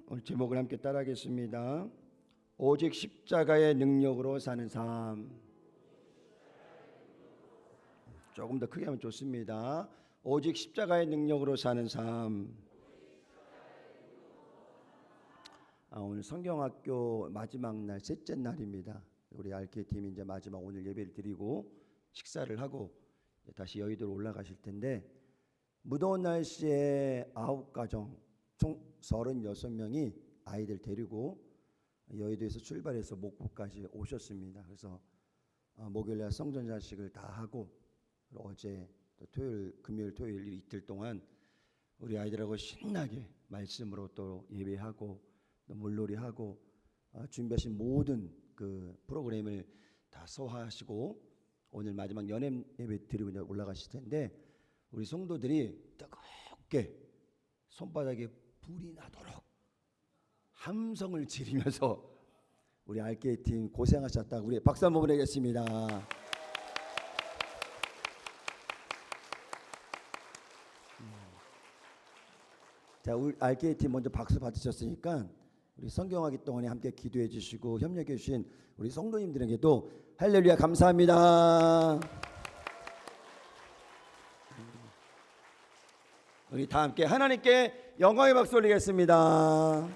오늘 제목을 함께 따라하겠습니다. 오직 십자가의 능력으로 사는 삶. 조금 더 크게 하면 좋습니다. 오직 십자가의 능력으로 사는 삶. 오늘 성경학교 마지막 날, 셋째 날입니다. 우리 RK팀이 이제 마지막 오늘 예배를 드리고 식사를 하고 다시 여의도로 올라가실 텐데, 무더운 날씨에 9가정 총 36명이 아이들 데리고 여의도에서 출발해서 목포까지 오셨습니다. 그래서 목요일날 성전자식을 다 하고 어제 토요일, 금요일, 토요일 이틀 동안 우리 아이들하고 신나게 말씀으로 또 예배하고 또 물놀이하고 준비하신 모든 그 프로그램을 다 소화하시고 오늘 마지막 연합 예배 드리고 이제 올라가실 텐데, 우리 성도들이 뜨겁게 손바닥에 불이 나도록 함성을 지르면서 우리 RK팀 고생하셨다고 우리 박수 한번 보내겠습니다. 자, 우리 RK팀 먼저 박수 받으셨으니까 우리 성경하기 동안에 함께 기도해 주시고 협력해 주신 우리 성도님들에게도 할렐루야 감사합니다. 우리 다 함께 하나님께 영광의 박수 올리겠습니다.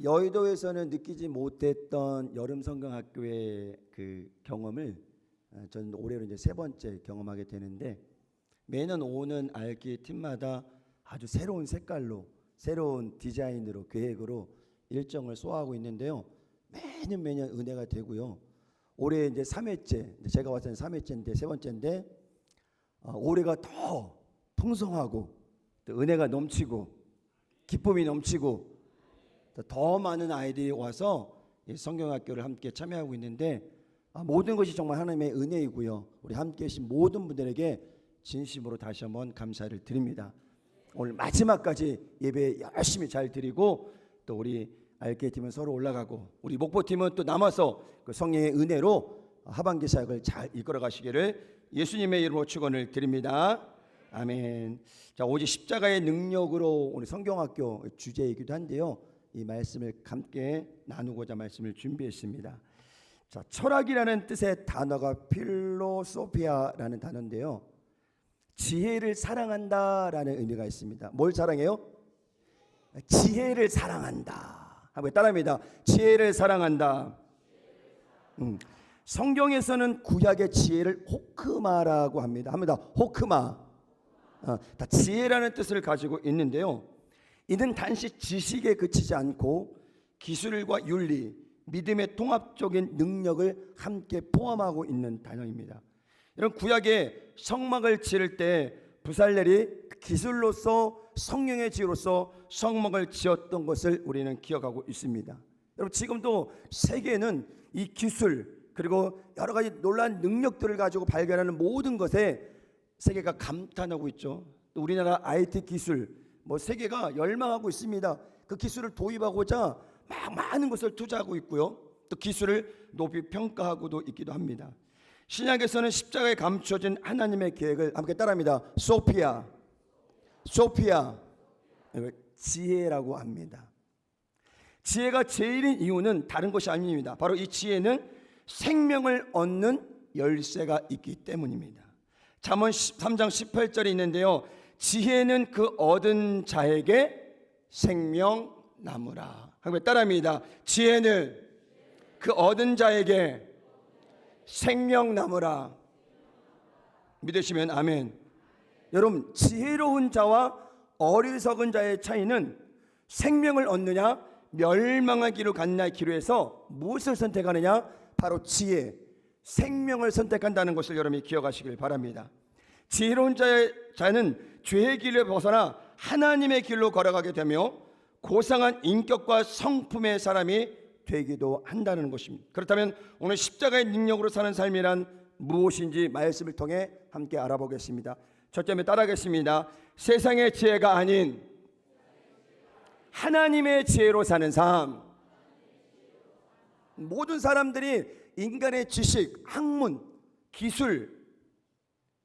여의도에서는 느끼지 못했던 여름 성경학교의 그 경험을 저는 올해로 이제 세 번째 경험하게 되는데, 매년 오는 알기 팀마다 아주 새로운 색깔로, 새로운 디자인으로, 계획으로 일정을 소화하고 있는데요. 매년 은혜가 되고요. 올해 이제 3회째, 제가 봤을 때 3회째인데 세 번째인데, 올해가 더 풍성하고 또 은혜가 넘치고 기쁨이 넘치고 더 많은 아이들이 와서 이 성경학교를 함께 참여하고 있는데, 모든 것이 정말 하나님의 은혜이고요. 우리 함께 계신 모든 분들에게 진심으로 다시 한번 감사를 드립니다. 오늘 마지막까지 예배 열심히 잘 드리고 또 우리 RK팀은 서로 올라가고 우리 목포팀은 또 남아서 그 성령의 은혜로 하반기 사역을 잘 이끌어 가시기를 예수님의 이름으로 축원을 드립니다. 아멘. 자, 오직 십자가의 능력으로 오늘 성경학교 주제이기도 한데요. 이 말씀을 함께 나누고자 말씀을 준비했습니다. 자, 철학이라는 뜻의 단어가 필로소피아라는 단어인데요. 지혜를 사랑한다라는 의미가 있습니다. 뭘 사랑해요? 지혜를 사랑한다. 한번 따라합니다. 지혜를 사랑한다. 성경에서는 구약의 지혜를 호크마라고 합니다. 합니다. 호크마. 다 지혜라는 뜻을 가지고 있는데요. 이는 단지 지식에 그치지 않고 기술과 윤리, 믿음의 통합적인 능력을 함께 포함하고 있는 단어입니다. 이런 구약의 성막을 지을 때 부살렐이 기술로서 성령의 지혜로서 성막을 지었던 것을 우리는 기억하고 있습니다. 여러분, 지금도 세계는 이 기술 그리고 여러 가지 놀라운 능력들을 가지고 발견하는 모든 것에 세계가 감탄하고 있죠. 또 우리나라 IT 기술 세계가 열망하고 있습니다. 그 기술을 도입하고자 많은 것을 투자하고 있고요. 또 기술을 높이 평가하고도 있기도 합니다. 신약에서는 십자가에 감춰진 하나님의 계획을 함께 따라합니다. 소피아, 지혜라고 합니다. 지혜가 제일인 이유는 다른 것이 아닙니다. 바로 이 지혜는 생명을 얻는 열쇠가 있기 때문입니다. 잠언 3장 18절에 있는데요. 지혜는 그 얻은 자에게 생명 나무라. 함께 따라합니다. 지혜는 그 얻은 자에게 생명 나무라. 믿으시면 아멘. 여러분, 지혜로운 자와 어리석은 자의 차이는 생명을 얻느냐 멸망하기로 갔나기로 해서 무엇을 선택하느냐, 바로 지혜, 생명을 선택한다는 것을 여러분이 기억하시길 바랍니다. 지혜로운 자는 죄의 길을 벗어나 하나님의 길로 걸어가게 되며 고상한 인격과 성품의 사람이 되기도 한다는 것입니다. 그렇다면 오늘 십자가의 능력으로 사는 삶이란 무엇인지 말씀을 통해 함께 알아보겠습니다. 첫째는 따라하겠습니다. 세상의 지혜가 아닌 하나님의 지혜로 사는 삶. 모든 사람들이 인간의 지식, 학문, 기술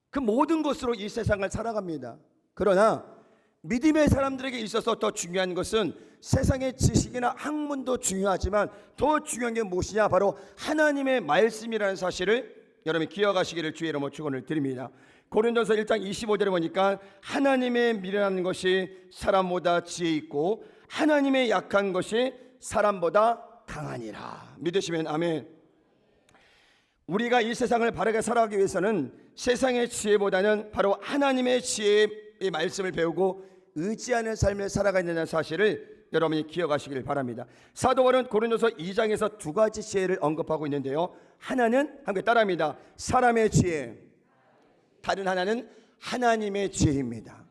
그 모든 것으로 이 세상을 살아갑니다. 그러나 믿음의 사람들에게 있어서 더 중요한 것은 세상의 지식이나 학문도 중요하지만 더 중요한 게 무엇이냐? 바로 하나님의 말씀이라는 사실을 여러분이 기억하시기를 주의 이름으로 축원을 드립니다. 고린도서 1장 25절에 보니까 하나님의 미련한 것이 사람보다 지혜 있고 하나님의 약한 것이 사람보다 강하니라. 믿으시면 아멘. 우리가 이 세상을 바르게 살아가기 위해서는 세상의 지혜보다는 바로 하나님의 지혜의 말씀을 배우고 의지하는 삶을 살아가야 된다는 사실을 여러분이 기억하시길 바랍니다. 사도 바울은 고린도서 2장에서 두 가지 지혜를 언급하고 있는데요. 하나는 함께 따라합니다. 사람의 지혜, 다른 하나는 하나님의 지혜입니다.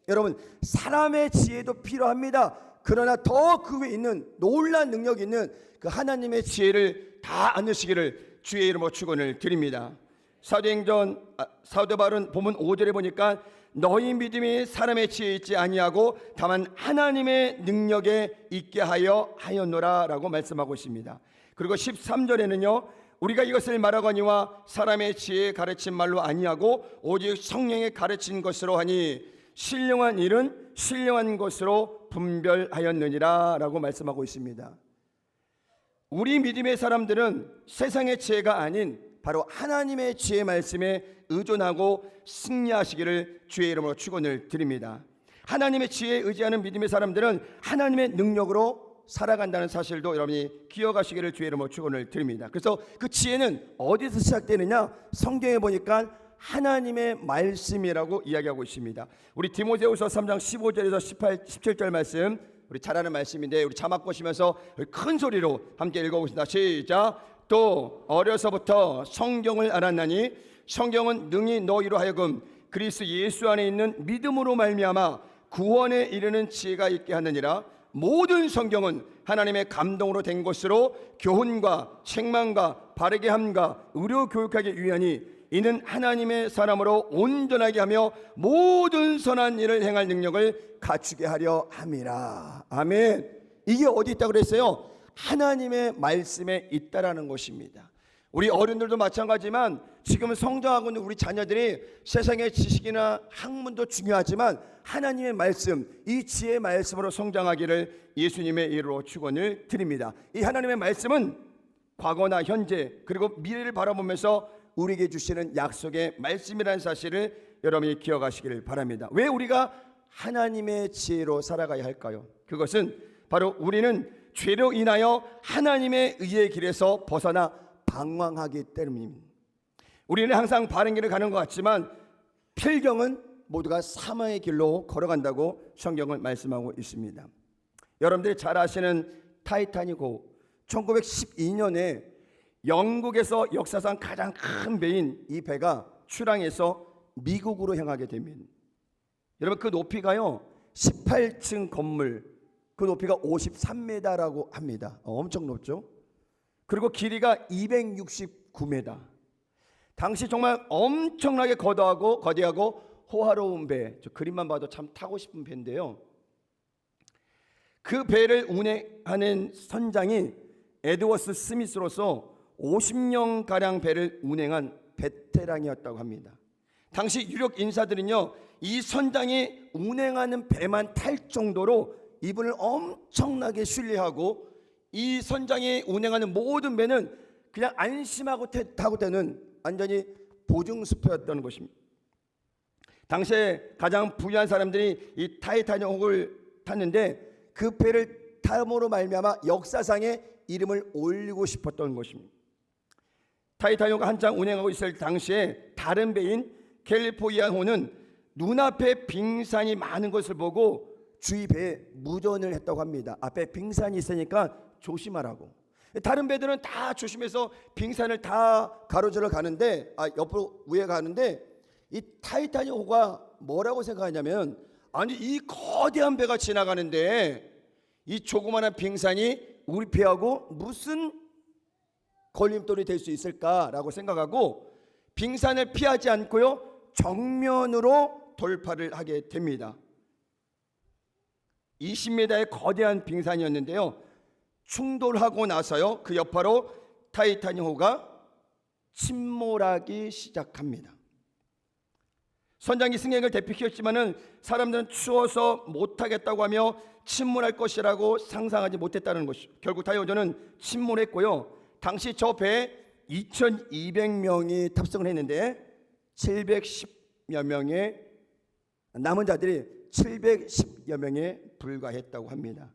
여러분, 사람의 지혜도 필요합니다. 그러나 더 그 위에 있는 놀라운 능력 있는 그 하나님의 지혜를 다 안으시기를 주의 이름으로 축원을 드립니다. 사도 바울은 본문 5절에 보니까 너희 믿음이 사람의 지혜에 있지 아니하고 다만 하나님의 능력에 있게 하였노라 라고 말씀하고 있습니다. 그리고 13절에는요, 우리가 이것을 말하거니와 사람의 지혜에 가르친 말로 아니하고 오직 성령의 가르친 것으로 하니 신령한 일은 신령한 것으로 분별하였느니라 라고 말씀하고 있습니다. 우리 믿음의 사람들은 세상의 지혜가 아닌 바로 하나님의 지혜 말씀에 의존하고 승리하시기를 주의 이름으로 축원을 드립니다. 하나님의 지혜에 의지하는 믿음의 사람들은 하나님의 능력으로 살아간다는 사실도 여러분이 기억하시기를 주의 이름으로 축원을 드립니다. 그래서 그 지혜는 어디서 시작되느냐? 성경에 보니까 하나님의 말씀이라고 이야기하고 있습니다. 우리 디모데후서 3장 15절에서 17절 말씀, 우리 잘 아는 말씀인데 우리 자막 보시면서 큰 소리로 함께 읽어보겠습니다. 시작. 또 어려서부터 성경을 알았나니 성경은 능히 너희로 하여금 그리스도 예수 안에 있는 믿음으로 말미암아 구원에 이르는 지혜가 있게 하느니라. 모든 성경은 하나님의 감동으로 된 것으로 교훈과 책망과 바르게 함과 의료 교육하기 위하니 이는 하나님의 사람으로 온전하게 하며 모든 선한 일을 행할 능력을 갖추게 하려 함이라. 아멘. 이게 어디 있다고 그랬어요? 하나님의 말씀에 있다라는 것입니다. 우리 어른들도 마찬가지지만 지금 성장하고 있는 우리 자녀들이 세상의 지식이나 학문도 중요하지만 하나님의 말씀, 이 지혜의 말씀으로 성장하기를 예수님의 이름으로 축원을 드립니다. 이 하나님의 말씀은 과거나 현재 그리고 미래를 바라보면서 우리에게 주시는 약속의 말씀이라는 사실을 여러분이 기억하시기를 바랍니다. 왜 우리가 하나님의 지혜로 살아가야 할까요? 그것은 바로 우리는 죄로 인하여 하나님의 의의 길에서 벗어나 방황하기 때문입니다. 우리는 항상 바른 길을 가는 것 같지만 필경은 모두가 사망의 길로 걸어간다고 성경은 말씀하고 있습니다. 여러분들이 잘 아시는 타이타닉호, 1912년에 영국에서 역사상 가장 큰 배인 이 배가 출항해서 미국으로 향하게 됩니다. 여러분, 그 높이가요 18층 건물, 그 높이가 53m라고 합니다. 엄청 높죠. 그리고 길이가 269m. 당시 정말 엄청나게 거대하고 호화로운 배. 저 그림만 봐도 참 타고 싶은 배인데요. 그 배를 운행하는 선장이 에드워스 스미스로서 50년가량 배를 운행한 베테랑이었다고 합니다. 당시 유력 인사들은요, 이 선장이 운행하는 배만 탈 정도로 이분을 엄청나게 신뢰하고 이 선장이 운행하는 모든 배는 그냥 안심하고 타고 되는 완전히 보증수표였다는 것입니다. 당시에 가장 부유한 사람들이 이 타이타닉호를 탔는데 그 배를 탐으로 말미암아 역사상에 이름을 올리고 싶었던 것입니다. 타이타닉호가 한창 운행하고 있을 당시에 다른 배인 캘리포니아호는 눈앞에 빙산이 많은 것을 보고 주위 배에 무전을 했다고 합니다. 앞에 빙산이 있으니까 조심하라고. 다른 배들은 다 조심해서 빙산을 다 가로질러 가는데 옆으로 위에 가는데 이 타이타닉호가 뭐라고 생각하냐면 아니 이 거대한 배가 지나가는데 이 조그마한 빙산이 우리 배하고 무슨 걸림돌이 될 수 있을까라고 생각하고 빙산을 피하지 않고요 정면으로 돌파를 하게 됩니다. 20m의 거대한 빙산이었는데요. 충돌하고 나서요 그 여파로 타이타닉호가 침몰하기 시작합니다. 선장이 승객을 대피시켰지만은 사람들은 추워서 못하겠다고 하며 침몰할 것이라고 상상하지 못했다는 것이죠. 결국 다이오전은 침몰했고요. 당시 저 배에 2,200명이 탑승을 했는데 710여 명의 남은 자들이 710여 명에 불과했다고 합니다.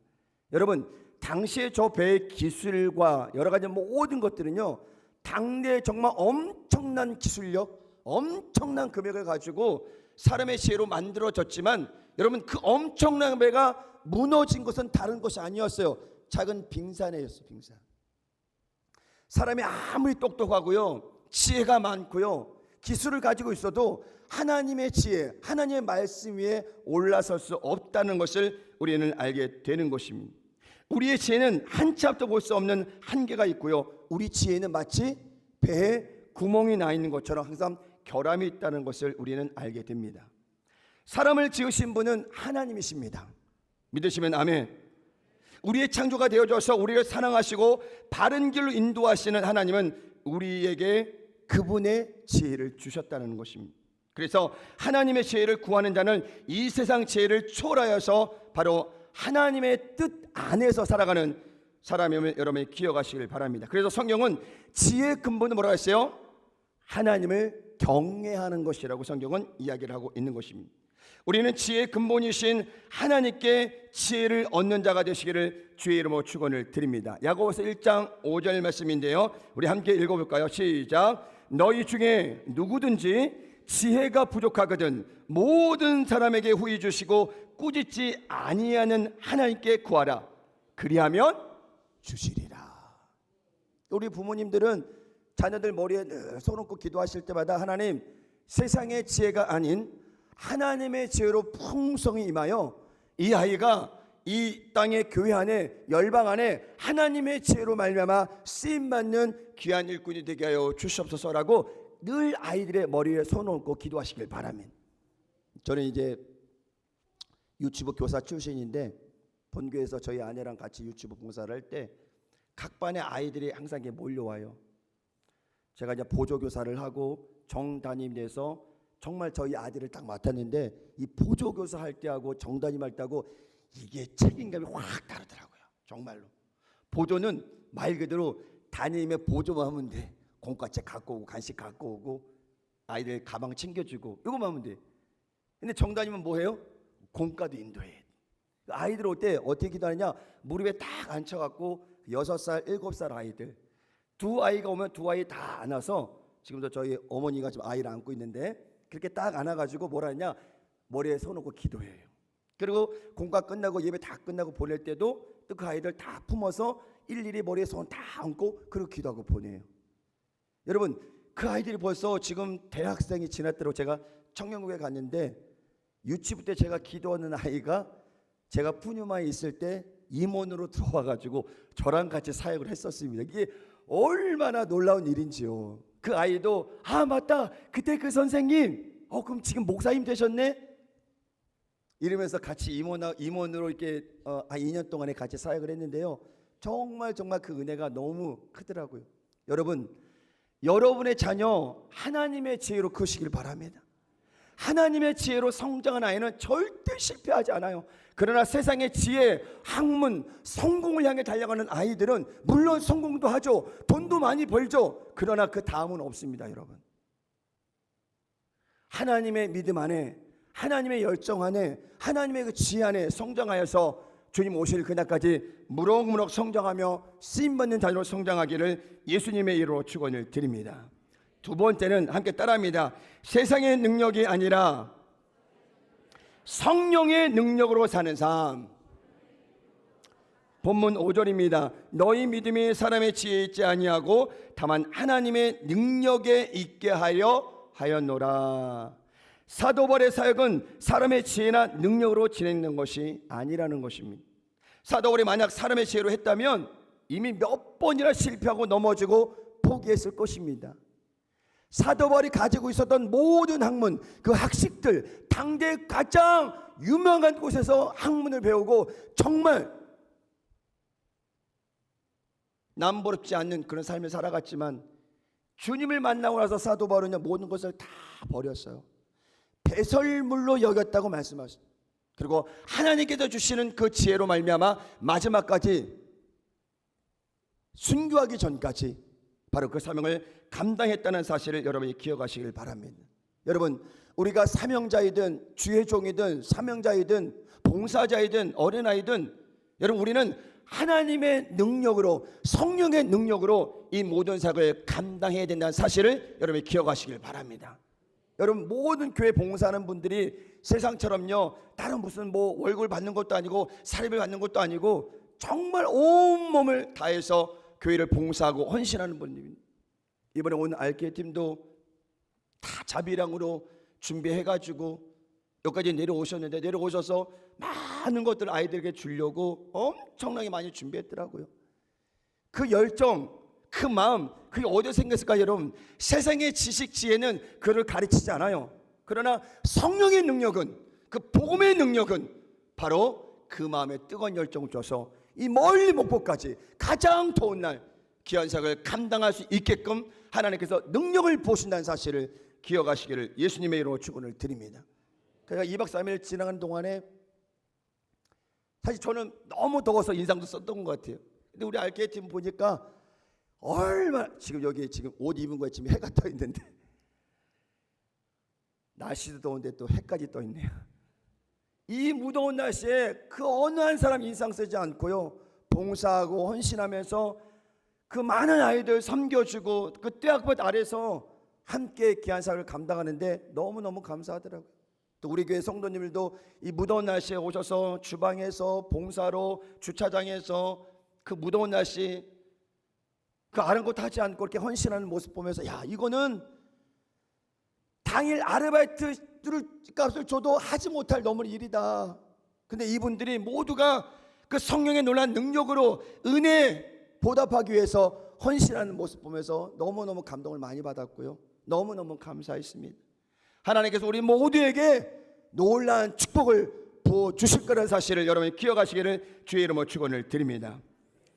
여러분, 당시에 저 배의 기술과 여러 가지 모든 것들은요, 당대에 정말 엄청난 기술력, 엄청난 금액을 가지고 사람의 지혜로 만들어졌지만, 여러분, 그 엄청난 배가 무너진 것은 다른 것이 아니었어요. 작은 빙산이었어요. 빙산. 사람이 아무리 똑똑하고요, 지혜가 많고요, 기술을 가지고 있어도 하나님의 지혜, 하나님의 말씀 위에 올라설 수 없다는 것을 우리는 알게 되는 것입니다. 우리의 지혜는 한 치 앞도 볼 수 없는 한계가 있고요, 우리 지혜는 마치 배에 구멍이 나 있는 것처럼 항상 결함이 있다는 것을 우리는 알게 됩니다. 사람을 지으신 분은 하나님이십니다. 믿으시면 아멘. 우리의 창조가 되어져서 우리를 사랑하시고 바른 길로 인도하시는 하나님은 우리에게 그분의 지혜를 주셨다는 것입니다. 그래서 하나님의 지혜를 구하는 자는 이 세상 지혜를 초월하여서 바로 하나님의 뜻 안에서 살아가는 사람임을 여러분이 기억하시길 바랍니다. 그래서 성경은 지혜의 근본은 뭐라고 했어요? 하나님을 경외하는 것이라고 성경은 이야기를 하고 있는 것입니다. 우리는 지혜의 근본이신 하나님께 지혜를 얻는 자가 되시기를 주의 이름으로 축원을 드립니다. 야고보서 1장 5절 말씀인데요, 우리 함께 읽어볼까요? 시작. 너희 중에 누구든지 지혜가 부족하거든 모든 사람에게 후히 주시고 꾸짖지 아니하는 하나님께 구하라. 그리하면 주시리라. 우리 부모님들은 자녀들 머리에 늘 손 얹고 기도하실 때마다 하나님, 세상의 지혜가 아닌 하나님의 지혜로 풍성히 임하여 이 아이가 이 땅의 교회 안에, 열방 안에 하나님의 지혜로 말미암아 쓰임받는 귀한 일꾼이 되게 하여 주시옵소서라고 늘 아이들의 머리에 손 얹고 기도하시길 바랍니다. 저는 이제 유치부 교사 출신인데 본교에서 저희 아내랑 같이 유치부 봉사를 할 때 각 반의 아이들이 항상 몰려와요. 제가 이제 보조교사를 하고 정담임이 돼서 정말 저희 아들을 딱 맡았는데, 이 보조교사 할 때하고 정담임 할 때하고 이게 책임감이 확 다르더라고요. 정말로. 보조는 말 그대로 담임의 보조만 하면 돼. 공과책 갖고 오고 간식 갖고 오고 아이들 가방 챙겨주고 이거만 하면 돼. 근데 정담임은 뭐해요? 공과도 인도해. 아이들 올 때 어떻게 기도하느냐, 무릎에 딱 앉혀갖고 6살, 7살 아이들, 두 아이가 오면 두 아이 다 안아서, 지금도 저희 어머니가 지금 아이를 안고 있는데 그렇게 딱 안아가지고 뭐라 하냐, 머리에 손 얹고 기도해요. 그리고 공과 끝나고 예배 다 끝나고 보낼 때도 또 그 아이들 다 품어서 일일이 머리에 손 다 얹고 그리고 기도하고 보내요. 여러분, 그 아이들이 벌써 지금 대학생이 지났더라고. 제가 청년국에 갔는데 유치부 때 제가 기도하는 아이가 제가 푸뉴마에 있을 때 임원으로 들어와가지고 저랑 같이 사역을 했었습니다. 이게 얼마나 놀라운 일인지요. 그 아이도 맞다, 그때 그 선생님 그럼 지금 목사님 되셨네 이러면서 같이 임원으로 이렇게 한 2년 동안에 같이 사역을 했는데요, 정말 그 은혜가 너무 크더라고요. 여러분, 여러분의 자녀 하나님의 지혜로 크시길 바랍니다. 하나님의 지혜로 성장한 아이는 절대 실패하지 않아요. 그러나 세상의 지혜, 학문, 성공을 향해 달려가는 아이들은 물론 성공도 하죠, 돈도 많이 벌죠. 그러나 그 다음은 없습니다. 여러분, 하나님의 믿음 안에, 하나님의 열정 안에, 하나님의 그 지혜 안에 성장하여서 주님 오실 그날까지 무럭무럭 성장하며 쓰임받는 자녀로 성장하기를 예수님의 이름으로 축원을 드립니다. 두 번째는 함께 따라합니다. 세상의 능력이 아니라 성령의 능력으로 사는 삶. 본문 5절입니다. 너희 믿음이 사람의 지혜에 있지 아니하고 다만 하나님의 능력에 있게 하였노라. 사도 바울의 사역은 사람의 지혜나 능력으로 진행된 것이 아니라는 것입니다. 사도 바울이 만약 사람의 지혜로 했다면 이미 몇 번이나 실패하고 넘어지고 포기했을 것입니다. 사도 바울이 가지고 있었던 모든 학문, 그 학식들, 당대 가장 유명한 곳에서 학문을 배우고 정말 남부럽지 않는 그런 삶을 살아갔지만 주님을 만나고 나서 사도 바울은 모든 것을 다 버렸어요. 배설물로 여겼다고 말씀하십니다. 그리고 하나님께서 주시는 그 지혜로 말미암아 마지막까지 순교하기 전까지 바로 그 사명을 감당했다는 사실을 여러분이 기억하시길 바랍니다. 여러분, 우리가 사명자이든 주의 종이든 사명자이든 봉사자이든 어린아이든, 여러분 우리는 하나님의 능력으로, 성령의 능력으로 이 모든 사역을 감당해야 된다는 사실을 여러분이 기억하시길 바랍니다. 여러분, 모든 교회 봉사하는 분들이 세상처럼요 다른 무슨 뭐 월급을 받는 것도 아니고 사립을 받는 것도 아니고 정말 온몸을 다해서 교회를 봉사하고 헌신하는 분입니다. 이번에 온 알게 팀도 다 자비량으로 준비해가지고 여기까지 내려오셨는데, 내려오셔서 많은 것들을 아이들에게 주려고 엄청나게 많이 준비했더라고요. 그 열정, 그 마음, 그게 어디서 생겼을까? 여러분, 세상의 지식 지혜는 그를 가르치지 않아요. 그러나 성령의 능력은, 그 복음의 능력은 바로 그 마음에 뜨거운 열정을 줘서 이 멀리 목포까지 가장 더운 날 귀한 사역을 감당할 수 있게끔 하나님께서 능력을 부으신다는 사실을 기억하시기를 예수님의 이름으로 축원을 드립니다. 그러니까 2박 3일 지나가는 동안에 사실 저는 너무 더워서 인상도 썼던 것 같아요. 근데 우리 알케이 팀 보니까 얼마나, 지금 여기 지금 옷 입은 거에 지금 해가 떠 있는데 날씨도 더운데 또 해까지 떠 있네요. 이 무더운 날씨에 그 어느 한 사람 인상 쓰지 않고요 봉사하고 헌신하면서 그 많은 아이들 섬겨주고 그 떼약볕 아래서 함께 귀한 사역을 감당하는데 너무너무 감사하더라고요. 또 우리 교회 성도님들도 이 무더운 날씨에 오셔서 주방에서 봉사로, 주차장에서 그 무더운 날씨 그 아랑곳하지 않고 이렇게 헌신하는 모습 보면서, 야, 이거는 당일 아르바이트 값을 줘도 하지 못할 넘을 일이다. 근데 이분들이 모두가 그 성령의 놀라운 능력으로 은혜 보답하기 위해서 헌신하는 모습 보면서 너무너무 감동을 많이 받았고요, 너무너무 감사했습니다. 하나님께서 우리 모두에게 놀라운 축복을 부어주실 거라는 사실을 여러분이 기억하시기를 주의 이름으로 축원을 드립니다.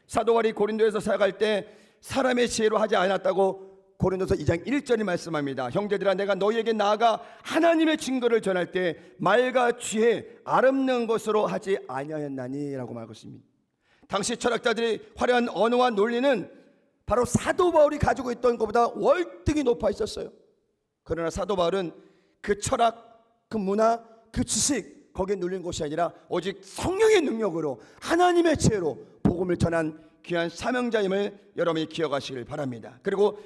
사도 바울이 고린도에서 사역할 때 사람의 지혜로 하지 않았다고 고린도서 2장 1절이 말씀합니다. 형제들아, 내가 너희에게 나아가 하나님의 증거를 전할 때 말과 지혜 아름다운 것으로 하지 아니하였나니 라고 말하고 있습니다. 당시 철학자들이 화려한 언어와 논리는 바로 사도 바울이 가지고 있던 것보다 월등히 높아 있었어요. 그러나 사도 바울은 그 철학, 그 문화, 그 지식 거기에 눌린 것이 아니라 오직 성령의 능력으로 하나님의 지혜로 복음을 전한 귀한 사명자임을 여러분이 기억하시길 바랍니다. 그리고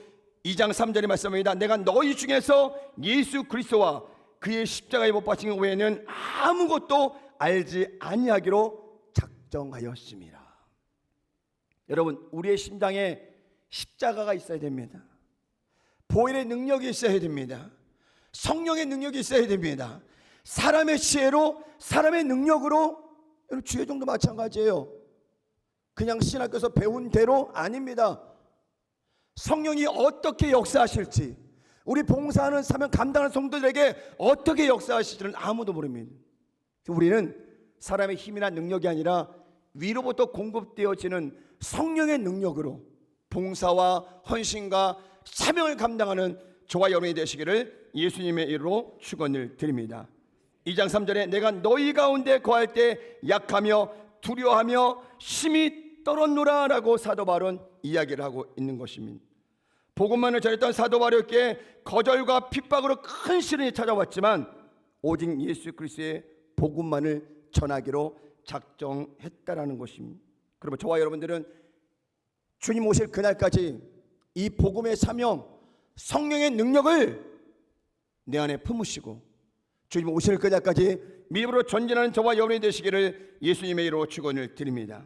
2장 3절의 말씀입니다. 내가 너희 중에서 예수 그리스도와 그의 십자가에 못 박힌 외에는 아무것도 알지 아니하기로 작정하였습니다. 여러분, 우리의 심장에 십자가가 있어야 됩니다. 보혈의 능력이 있어야 됩니다. 성령의 능력이 있어야 됩니다. 사람의 지혜로, 사람의 능력으로, 주의 종도 마찬가지예요. 그냥 신학교에서 배운 대로 아닙니다. 성령이 어떻게 역사하실지, 우리 봉사하는 사명 감당하는 성도들에게 어떻게 역사하실지는 아무도 모릅니다. 우리는 사람의 힘이나 능력이 아니라 위로부터 공급되어지는 성령의 능력으로 봉사와 헌신과 사명을 감당하는 저와 여러분이 되시기를 예수님의 이름으로 축원을 드립니다. 2장 3절에 내가 너희 가운데 거할 때 약하며 두려워하며 심히 떨었노라 라고 사도 바울은 이야기를 하고 있는 것입니다. 복음만을 전했던 사도 바울에게 거절과 핍박으로 큰 시련이 찾아왔지만 오직 예수 그리스도의 복음만을 전하기로 작정했다라는 것입니다. 그러면 저와 여러분들은 주님 오실 그날까지 이 복음의 사명, 성령의 능력을 내 안에 품으시고 주님 오실 그날까지 믿음으로 전진하는 저와 여러분이 되시기를 예수님의 이름으로 축원을 드립니다.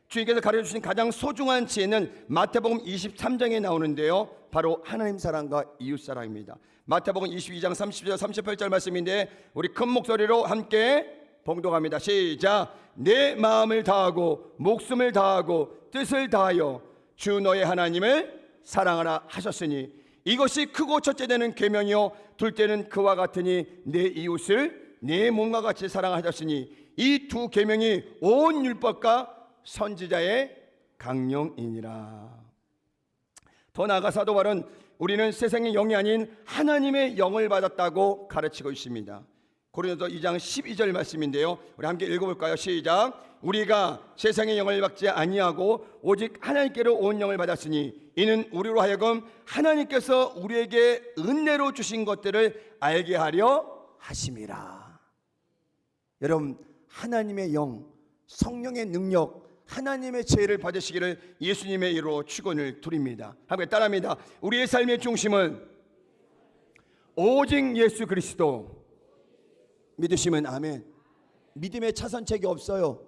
주님께서 가르쳐주신 가장 소중한 지혜는 마태복음 23장에 나오는데요, 바로 하나님 사랑과 이웃 사랑입니다. 마태복음 22장 30절 38절 말씀인데 우리 큰 목소리로 함께 봉독합니다. 시작. 내 마음을 다하고 목숨을 다하고 뜻을 다하여 주 너의 하나님을 사랑하라 하셨으니 이것이 크고 첫째 되는 계명이요 둘째는 그와 같으니 내 이웃을 내 몸과 같이 사랑하셨으니 이 두 계명이 온 율법과 선지자의 강령이니라. 더 나아가 사도 바울은 우리는 세상의 영이 아닌 하나님의 영을 받았다고 가르치고 있습니다. 고린도서 2장 12절 말씀인데요, 우리 함께 읽어볼까요? 시작. 우리가 세상의 영을 받지 아니하고 오직 하나님께로 온 영을 받았으니 이는 우리로 하여금 하나님께서 우리에게 은혜로 주신 것들을 알게 하려 하심이라. 여러분, 하나님의 영, 성령의 능력, 하나님의 지혜를 받으시기를 예수님의 이름으로 축원을 드립니다. 함께 따라합니다. 우리의 삶의 중심은 오직 예수 그리스도. 믿으시면 아멘. 믿음의 차선책이 없어요.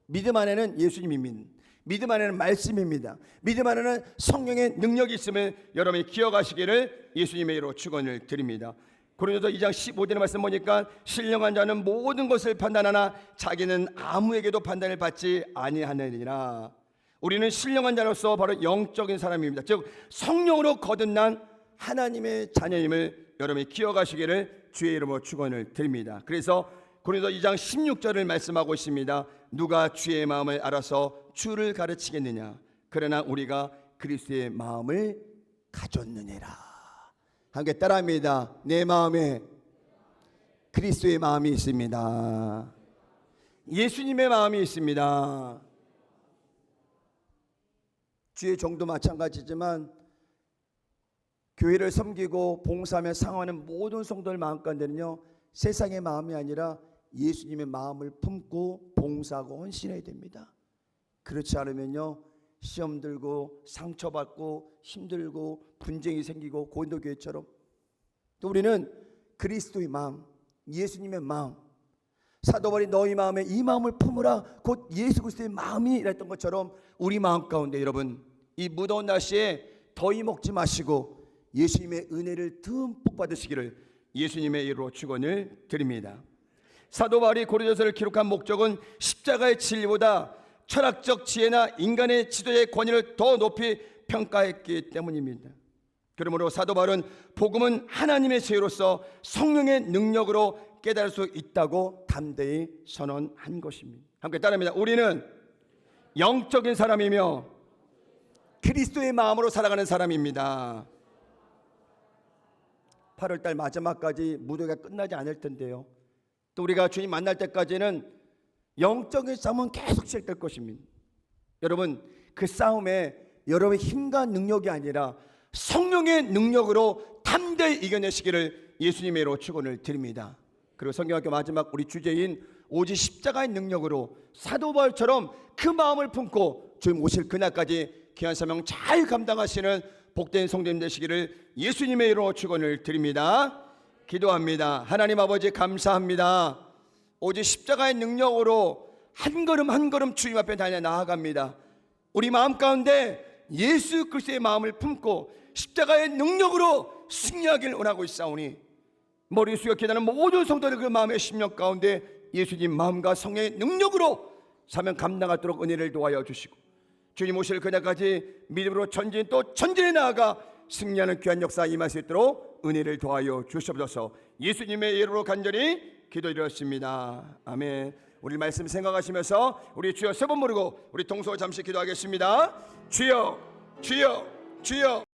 믿음 안에는 예수님입니다. 믿음 안에는 말씀입니다. 믿음 안에는 성령의 능력이 있음을 여러분이 기억하시기를 예수님의 이름으로 축원을 드립니다. 고린도서 2장 15절의 말씀 보니까 신령한 자는 모든 것을 판단하나 자기는 아무에게도 판단을 받지 아니하느니라. 우리는 신령한 자로서 바로 영적인 사람입니다. 즉 성령으로 거듭난 하나님의 자녀임을 여러분이 기억하시기를 주의 이름으로 축원을 드립니다. 그래서 고린도서 2장 16절을 말씀하고 있습니다. 누가 주의 마음을 알아서 주를 가르치겠느냐? 그러나 우리가 그리스도의 마음을 가졌느니라. 함께 따라합니다. 내 마음에 그리스도의 마음이 있습니다. 예수님의 마음이 있습니다. 주의 종도 마찬가지지만 교회를 섬기고 봉사하며 상하는 모든 성도들 마음 가운데는요, 세상의 마음이 아니라 예수님의 마음을 품고 봉사하고 헌신해야 됩니다. 그렇지 않으면요, 시험 들고 상처받고 힘들고 분쟁이 생기고 고린도교회처럼, 또 우리는 그리스도의 마음, 예수님의 마음, 사도 바울이 너희 마음에 이 마음을 품으라 곧 예수 그리스도의 마음이라 했던 것처럼 우리 마음 가운데 여러분, 이 무더운 날씨에 더위 먹지 마시고 예수님의 은혜를 듬뿍 받으시기를 예수님의 이름으로 축원을 드립니다. 사도 바울이 고린도서를 기록한 목적은 십자가의 진리보다 철학적 지혜나 인간의 지도의 권위를 더 높이 평가했기 때문입니다. 그러므로 사도 바울은 복음은 하나님의 지혜로서 성령의 능력으로 깨달을 수 있다고 담대히 선언한 것입니다. 함께 따라합니다. 우리는 영적인 사람이며 그리스도의 마음으로 살아가는 사람입니다. 8월달 마지막까지 무도가 끝나지 않을 텐데요, 또 우리가 주님 만날 때까지는 영적인 싸움은 계속 시작될 것입니다. 여러분, 그 싸움에 여러분의 힘과 능력이 아니라 성령의 능력으로 담대히 이겨내시기를 예수님의 이름으로 축원을 드립니다. 그리고 성경학교 마지막 우리 주제인 오직 십자가의 능력으로 사도 바울처럼 그 마음을 품고 주님 오실 그날까지 귀한 사명 잘 감당하시는 복된 성도님 되시기를 예수님의 이름으로 축원을 드립니다. 기도합니다. 하나님 아버지 감사합니다. 오직 십자가의 능력으로 한 걸음 한 걸음 주님 앞에 달려 나아갑니다. 우리 마음 가운데 예수 그리스도의 마음을 품고 십자가의 능력으로 승리하기를 원하고 있사오니 머리 숙여 기도하는 모든 성도들 그 마음의 심령 가운데 예수님 마음과 성령의 능력으로 사명 감당하도록 은혜를 도와여 주시고 주님 오실 그날까지 믿음으로 전진 또 전진해 나아가 승리하는 귀한 역사 임할 수 있도록 은혜를 도와여 주시옵소서. 예수님의 이름으로 간절히 기도드렸습니다. 아멘. 우리 말씀 생각하시면서 우리 주여 세 번 부르고 우리 동서 잠시 기도하겠습니다. 주여, 주여, 주여.